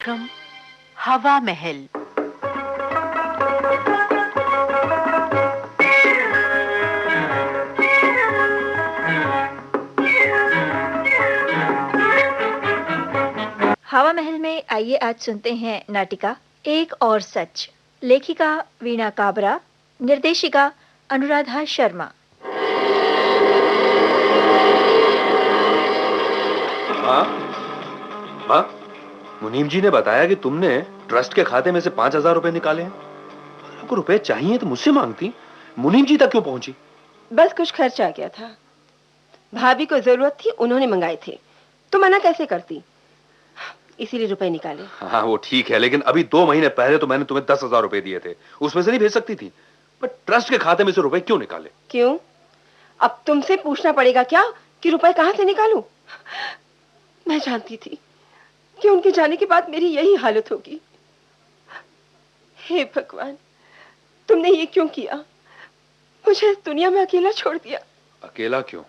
कार्यक्रम हवा महल। हवा महल में आइए आज सुनते हैं नाटिका एक और सच। लेखिका वीणा काबरा, निर्देशिका अनुराधा शर्मा। माँ, मुनीम जी ने बताया कि तुमने ट्रस्ट के खाते में से 5,000 रुपए निकाले हैं। आपको रुपए चाहिए तो मुझसे मांगती, मुनीम जी तक क्यों पहुंची? बस कुछ खर्च आ गया था, भाभी को जरूरत थी, उन्होंने मंगाए थे, तो मना कैसे करती, इसीलिए रुपए निकाले। हाँ वो ठीक है, लेकिन अभी 2 महीने पहले तो मैंने तुम्हें 10,000 रुपए दिए थे, उसमें से नहीं भेज सकती थी? पर ट्रस्ट के खाते में से रुपए क्यों निकाले? क्यों? अब तुमसे पूछना पड़ेगा क्या कि रुपए कहां से निकालूं? मैं जानती थी कि उनके जाने के बाद मेरी यही हालत होगी। हे भगवान, तुमने ये क्यों किया? मुझे इस दुनिया में अकेला छोड़ दिया। अकेला क्यों?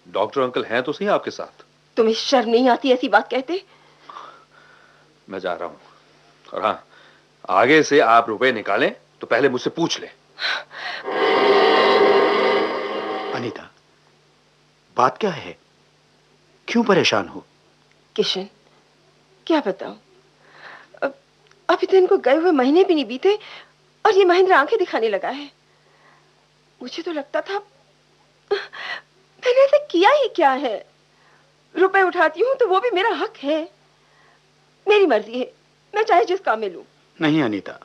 डॉक्टर अंकल हैं तो सही आपके साथ। तुम्हें शर्म नहीं आती ऐसी बात कहते? मैं जा रहा हूं, और हाँ, आगे से आप रुपए निकालें तो पहले मुझसे पूछ लें। अनीता, बात क्या है? क्यों परेशान हो? किशन, क्या बताऊं, अभी तो इनको गए हुए महीने भी नहीं बीते और ये महेंद्र आंखें दिखाने लगा है। मुझे तो लगता था मैंने ऐसे किया ही क्या है। रुपए उठाती हूं तो वो भी मेरा हक है, मेरी मर्जी है, मैं चाहे जिस काम में लूं। नहीं अनीता,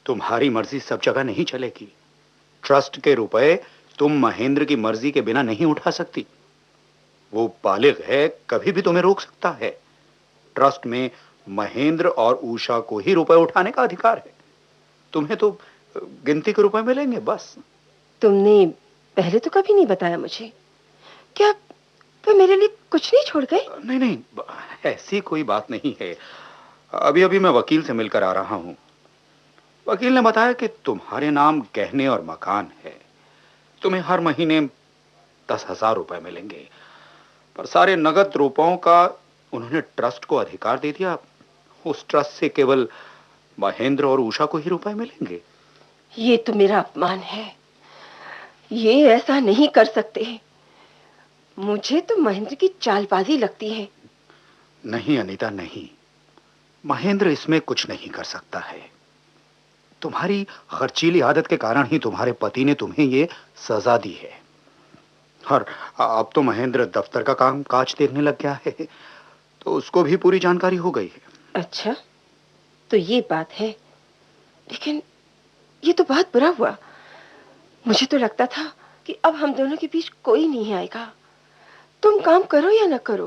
तुम्हारी मर्जी सब जगह नहीं चलेगी। ट्रस्ट के रुपए तुम महेंद्र की मर्जी के बिना नहीं उठा सकती। वो बालिग है, कभी भी तुम्हें रोक सकता है। ट्रस्ट में महेंद्र और उषा को ही रुपए उठाने का अधिकार है। तुम्हें तो गिनती के रुपए मिलेंगे बस। तुमने पहले तो कभी नहीं बताया मुझे। क्या तुम मेरे लिए कुछ नहीं छोड़ गए? नहीं नहीं, ऐसी कोई बात नहीं है। अभी अभी मैं वकील से मिलकर आ रहा हूं। वकील ने बताया कि तुम्हारे नाम गहने और मकान है, तुम्हें हर महीने 10,000 रुपए मिलेंगे। पर सारे नगद रुपयों का उन्होंने ट्रस्ट को अधिकार दे दिया। उस ट्रस्ट से केवल महेंद्र और उषा को ही रुपए मिलेंगे। ये तो मेरा अपमान है, ये ऐसा नहीं कर सकते। मुझे तो महेंद्र की चालबाजी लगती है। नहीं अनीता, नहीं, महेंद्र इसमें कुछ नहीं कर सकता है। तुम्हारी खर्चीली आदत के कारण ही तुम्हारे पति ने तुम्हें ये सजा दी है। और अब तो महेंद्र दफ्तर का काम काज देखने लग गया है, तो उसको भी पूरी जानकारी हो गई है। अच्छा, तो ये बात है, लेकिन ये तो बहुत बुरा हुआ। मुझे तो लगता था कि अब हम दोनों के बीच कोई नहीं आएगा। तुम काम करो या ना करो,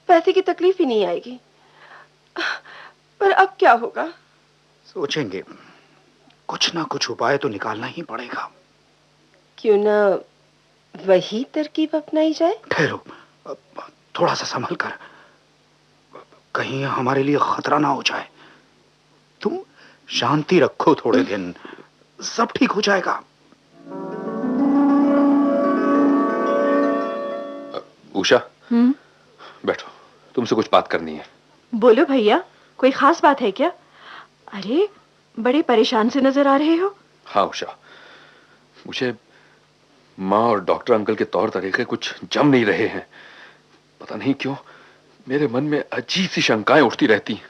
पैसे की तकलीफ ही नहीं आएगी। पर अब क्या होगा? सोचेंगे, कुछ ना कुछ उपाय तो निकालना ही पड़ेगा। क्यों ना वही तरकीब अपनाई जाए? ठहरो, थोड़ा सा संभल कर, कहीं हमारे लिए खतरा ना हो जाए। तुम शांति रखो, थोड़े दिन सब ठीक हो जाएगा। उषा, बैठो, तुमसे कुछ बात करनी है। बोलो भैया, कोई खास बात है क्या? अरे, बड़े परेशान से नजर आ रहे हो। हाँ उषा, मुझे माँ और डॉक्टर अंकल के तौर तरीके कुछ जम नहीं रहे हैं। पता नहीं क्यों मेरे मन में अजीब सी शंकाएं उठती रहती।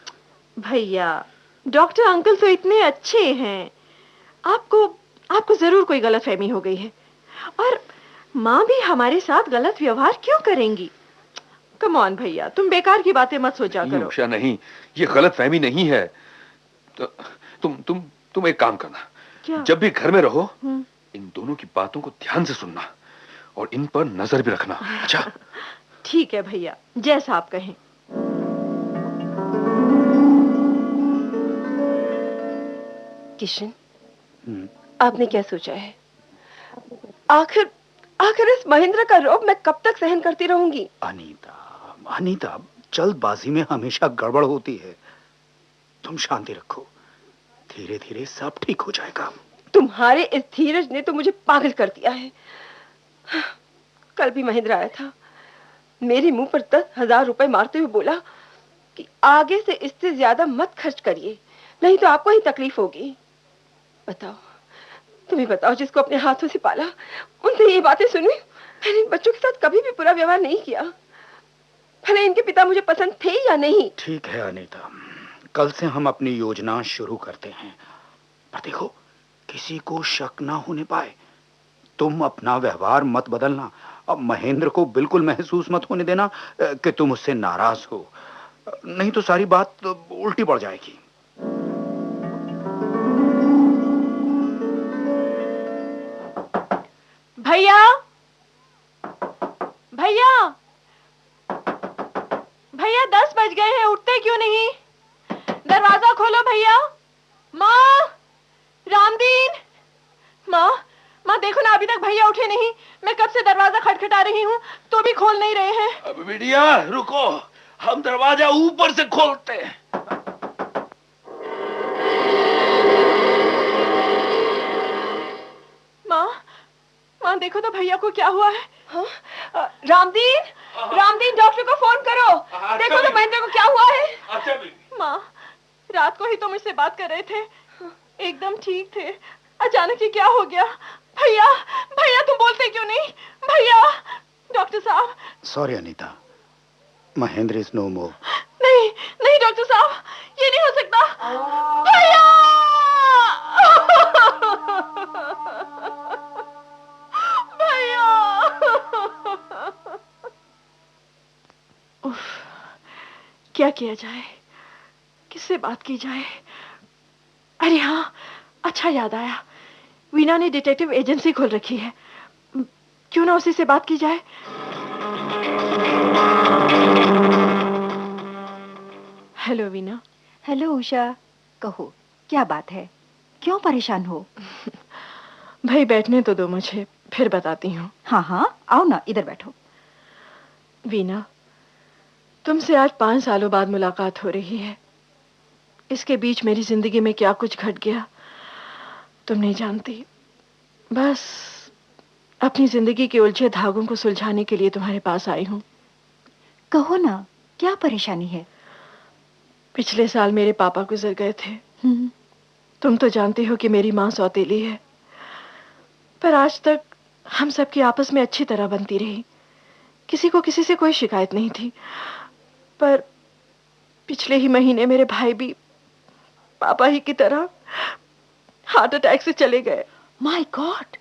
भैया, डॉक्टर अंकल तो इतने अच्छे हैं, आपको जरूर कोई गलतफहमी हो गई है। और माँ भी हमारे साथ गलत व्यवहार क्यों करेंगी? कम ऑन भैया, तुम बेकार की बातें मत सोचा करो। उषा नहीं, ये गलतफहमी नहीं है। तो तुम एक काम करना, क्या? जब भी घर में रहो इन दोनों की बातों को ध्यान से सुनना और इन पर नजर भी रखना। अच्छा? ठीक है भैया, जैसा आप कहें। किशन, आपने क्या सोचा है? आखिर इस महेंद्र का रौब मैं कब तक सहन करती रहूंगी? अनीता, जल्दबाजी में हमेशा गड़बड़ होती है। तुम शांति रखो, धीरे धीरे सब ठीक हो जाएगा। तुम्हारे इस धीरज ने तो मुझे पागल कर दिया है। कल भी महेंद्र आया था, मेरे मुंह पर 10,000 रुपए मारते हुए बोला कि आगे से इससे ज्यादा मत खर्च करिए, नहीं तो आपको ही तकलीफ होगी। बताओ, तुम्हें बताओ, जिसको अपने हाथों से पाला, उनसे ये बातें सुनी। मैंने इन बच्चों के साथ कभी भी बुरा व्यवहार नहीं किया, भले इनके पिता मुझे पसंद थे या नहीं। ठीक है अनीता, कल से हम अपनी योजना शुरू करते हैं। पर देखो, किसी को शक ना होने पाए। तुम अपना व्यवहार मत बदलना। अब महेंद्र को बिल्कुल महसूस मत होने देना कि तुम उससे नाराज हो, नहीं तो सारी बात उल्टी पड़ जाएगी। भैया, भैया, भैया 10 बज गए हैं, उठते क्यों नहीं? दरवाजा खोलो भैया। माँ, रामदीन, माँ, माँ देखो ना, अभी तक भैया उठे नहीं। मैं कब से दरवाजा खटखटा रही हूँ तो भी खोल नहीं रहे हैं। अब बिटिया रुको, हम दरवाजा ऊपर से खोलते हैं। माँ, माँ देखो तो भैया को क्या हुआ है। हाँ? रामदीन, रामदीन डॉक्टर को फोन करो। देखो तो महेंद्र को क्या हुआ है। अच्छा माँ, रात को ही तो मुझसे बात कर रहे थे, एकदम ठीक थे, अचानक ही क्या हो गया? भैया, भैया तुम बोलते क्यों नहीं? भैया, डॉक्टर साहब। Sorry Anita, Mahendra is no more. नहीं, नहीं डॉक्टर साहब, ये नहीं हो सकता। भैया! भैया! उफ, क्या किया जाए, किससे बात की जाए? अरे हाँ, अच्छा याद आया, वीना ने डिटेक्टिव एजेंसी खोल रखी है, क्यों ना उसी से बात की जाए। हेलो वीना। हेलो उषा, कहो क्या बात है, क्यों परेशान हो? भाई बैठने तो दो मुझे, फिर बताती हूँ। हाँ हाँ, आओ ना, इधर बैठो। वीना, तुमसे आज 5 सालों बाद मुलाकात हो रही है। इसके बीच मेरी जिंदगी में क्या कुछ घट गया तुम नहीं जानती। बस अपनी जिंदगी के उलझे धागों को सुलझाने के लिए तुम्हारे पास आई हूँ। कहो ना, क्या परेशानी है? पिछले साल मेरे पापा गुजर गए थे। तुम तो जानती हो कि मेरी माँ सौतेली है, पर आज तक हम सबकी आपस में अच्छी तरह बनती रही, किसी को किसी से कोई शिकायत नहीं थी। पर पिछले ही महीने मेरे भाई भी पापा ही की तरह हार्ट अटैक से चले गए। माय गॉड,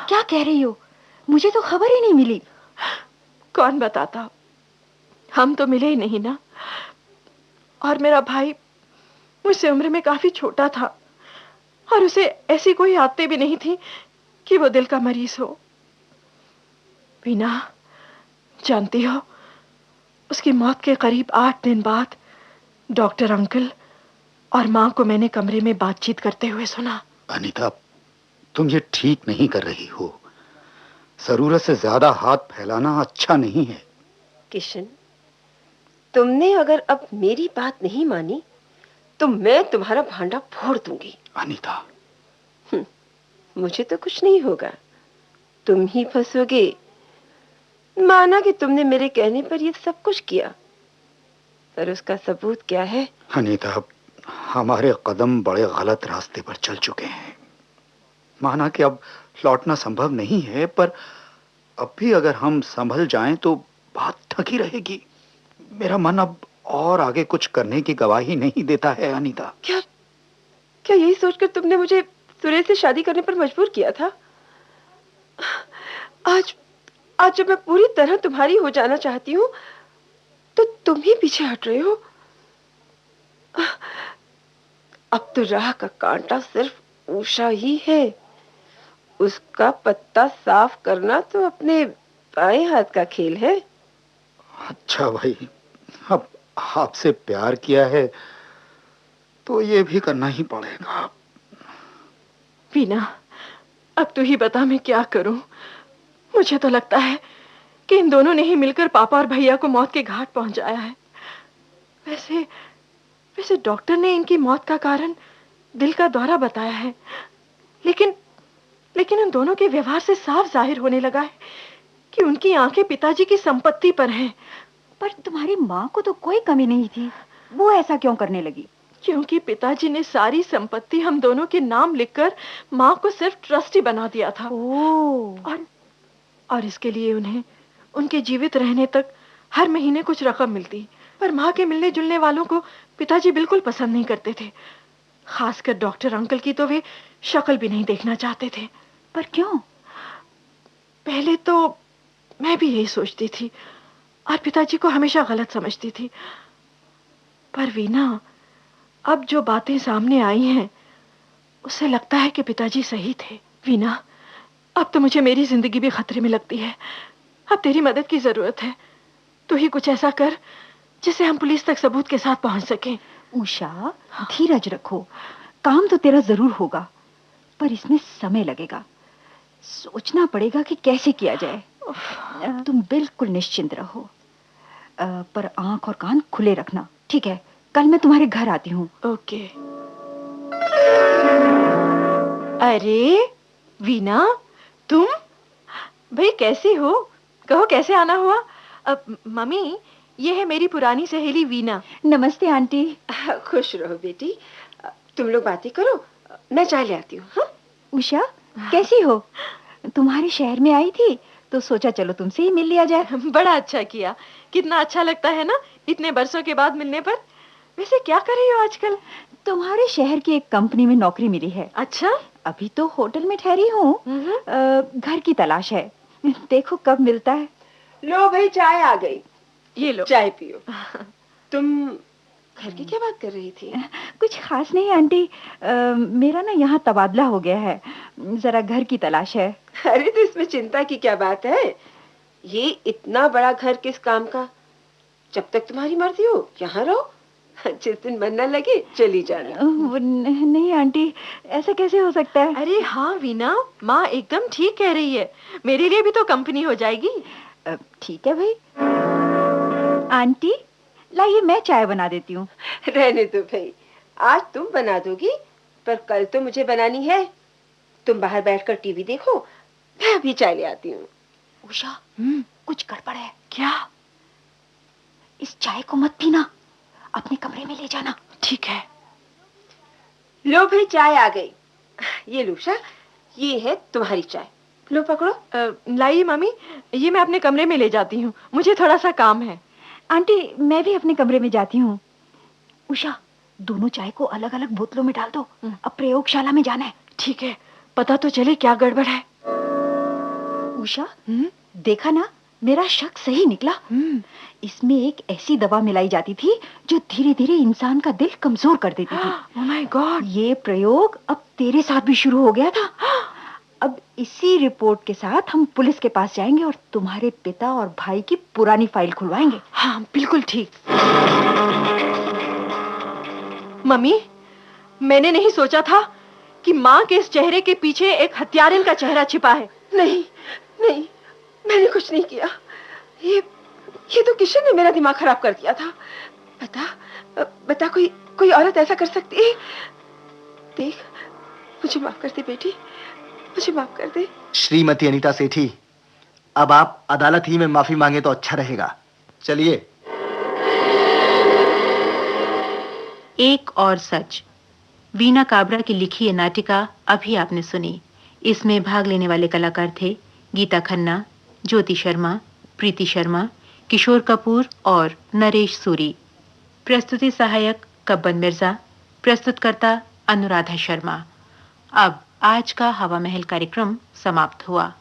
क्या कह रही हो? मुझे तो खबर ही नहीं मिली। कौन बताता, हम तो मिले ही नहीं ना। और मेरा भाई मुझसे उम्र में काफी छोटा था, और उसे ऐसी कोई आदतें भी नहीं थी कि वो दिल का मरीज हो। वीना, जानती हो, उसकी मौत के करीब 8 दिन बाद डॉक्टर अंकल और माँ को मैंने कमरे में बातचीत करते हुए सुना। अनीता, तुम ये ठीक नहीं कर रही हो। जरूरत से ज्यादा हाथ फैलाना अच्छा नहीं है। किशन, तुमने अगर अब मेरी बात नहीं मानी तो मैं तुम्हारा भांडा फोड़ दूंगी। अनीता, मुझे तो कुछ नहीं होगा, तुम ही फंसोगे। माना कि तुमने मेरे कहने पर ये सब कुछ किया, पर उसका सबूत क्या है? अनीता, हमारे कदम बड़े गलत रास्ते पर चल चुके हैं। माना कि अब लौटना संभव नहीं है, पर अब भी अगर हम संभल जाएं तो बात थकी रहेगी। मेरा मन अब और आगे कुछ करने की गवाही नहीं देता है अनीता। क्या क्या यही सोचकर तुमने मुझे सुरेश से शादी करने पर मजबूर किया था? आज आज जब मैं पूरी तरह तुम्हारी हो जाना चाहती हूँ तो तुम ही पीछे हट रहे हो। अब तो राह का कांटा सिर्फ उषा ही है। उसका पत्ता साफ करना तो अपने बाएं हाथ का खेल है। अच्छा भाई, अब आपसे प्यार किया है तो ये भी करना ही पड़ेगा। वीना, अब तू ही बता मैं क्या करूं। मुझे तो लगता है कि इन दोनों ने ही मिलकर पापा और भैया को मौत के घाट पहुंचाया है। वैसे वैसे डॉक्टर ने इनकी मौत का कारण दिल का दौरा बताया है, लेकिन इन दोनों के व्यवहार से साफ जाहिर होने लगा है कि उनकी आंखें पिताजी की संपत्ति पर हैं। पर तुम्हारी माँ को तो कोई कमी नहीं थी। वो ऐसा क्यों करने लगी? क्योंकि पिताजी ने सारी संपत्ति हम दोनों के नाम लिखकर माँ को सिर्फ ट्रस्टी बना दिया था। ओह, और इसके लिए उन्हें उनके जीवित रहने तक हर महीने कुछ रकम मिलती। पर माँ के मिलने जुलने वालों को पिताजी बिल्कुल पसंद नहीं करते थे। खासकर डॉक्टर अंकल की तो वे शक्ल भी नहीं देखना चाहते थे। पर क्यों? पहले तो मैं भी यही सोचती थी और पिताजी को हमेशा गलत समझती थी। पर वीना, अब जो बातें सामने आई हैं उससे लगता है कि पिताजी सही थे। वीना, अब तो मुझे मेरी जिंदगी भी खतरे में लगती है। अब तेरी मदद की जरूरत है। तू ही कुछ ऐसा कर जिससे हम पुलिस तक सबूत के साथ पहुंच सकें। उषा, धीरज रखो। काम तो तेरा जरूर होगा, पर इसमें समय लगेगा। सोचना पड़ेगा कि कैसे किया जाए। तुम बिल्कुल निश्चिंत रहो, पर आंख और कान खुले रखना, ठीक है? कल मैं तुम्हारे घर आती हूँ। ओके। अरे वीना, तुम भाई कैसी हो? कहो कैसे आना हुआ? मम्मी, ये है मेरी पुरानी सहेली वीना। नमस्ते आंटी। खुश रहो बेटी। तुम लोग बातें करो, मैं चाय ले आती हूँ। हाँ? उषा, कैसी हो? तुम्हारे शहर में आई थी तो सोचा चलो तुमसे ही मिल लिया जाए। बड़ा अच्छा किया। कितना अच्छा लगता है ना इतने बरसों के बाद मिलने पर। वैसे क्या कर रही हो आजकल? तुम्हारे शहर की एक कंपनी में नौकरी मिली है। अच्छा? अभी तो होटल में ठहरी हूँ। घर की तलाश है, देखो कब मिलता है। लो भाई, चाय आ गई। ये लो, चाय पियो। तुम घर की क्या बात कर रही थी? कुछ खास नहीं आंटी, मेरा ना यहाँ तबादला हो गया है, जरा घर की तलाश है। अरे तो इसमें चिंता की क्या बात है? ये इतना बड़ा घर किस काम का? जब तक तुम्हारी मर्जी हो यहाँ रहो, जिस दिन मन न लगे चली जाना। नहीं आंटी, ऐसा कैसे हो सकता है? अरे हाँ वीना, माँ एकदम ठीक कह रही है। मेरे लिए भी तो कंपनी हो जाएगी। ठीक है भाई। आंटी, लाइए मैं चाय बना देती हूँ। रहने दो भाई, आज तुम बना दोगी, पर कल तो मुझे बनानी है। तुम बाहर बैठकर टीवी देखो, मैं अभी चाय ले आती हूँ। उषा, कुछ गड़बड़ है। क्या? इस चाय को मत पीना, अपने कमरे में ले जाना। ठीक है। लो भाई, चाय आ गई। ये लो उषा, ये है तुम्हारी चाय। लो पकड़ो। लाइए मम्मी, ये मैं अपने कमरे में ले जाती हूँ, मुझे थोड़ा सा काम है। आंटी, मैं भी अपने कमरे में जाती हूँ। उषा, दोनों चाय को अलग अलग बोतलों में डाल दो, अब प्रयोगशाला में जाना है। ठीक है, पता तो चले क्या गड़बड़ है। उषा, देखा ना, मेरा शक सही निकला। इसमें एक ऐसी दवा मिलाई जाती थी जो धीरे धीरे इंसान का दिल कमजोर कर देती थी। Oh my God! ये प्रयोग अब तेरे साथ भी शुरू हो गया था। अब इसी रिपोर्ट के साथ हम पुलिस के पास जाएंगे और तुम्हारे पिता और भाई की पुरानी फाइल खुलवाएंगे। हाँ, बिल्कुल ठीक। मम्मी, मैंने नहीं सोचा था कि माँ के इस चेहरे के पीछे एक हत्यारिन का चेहरा छिपा है। नहीं नहीं, मैंने कुछ नहीं किया। ये तो किशन ने मेरा दिमाग खराब कर दिया था। बता कोई औरत ऐसा कर सकती है? देख, मुझे माफ कर दे बेटी, मुझे माफ कर दे। श्रीमती अनीता सेठी, अब आप अदालत ही में माफी मांगे तो अच्छा रहेगा। चलिए। एक और सच, वीना काबरा की लिखी ये नाटिका अभी आपने सुनी। इसमें भाग लेने वाले कलाकार थे गीता खन्ना, ज्योति शर्मा, प्रीति शर्मा, किशोर कपूर और नरेश सूरी। प्रस्तुति सहायक कब्बन मिर्जा, प्रस्तुतकर्ता अनुराधा शर्मा। अब आज का हवा महल कार्यक्रम समाप्त हुआ।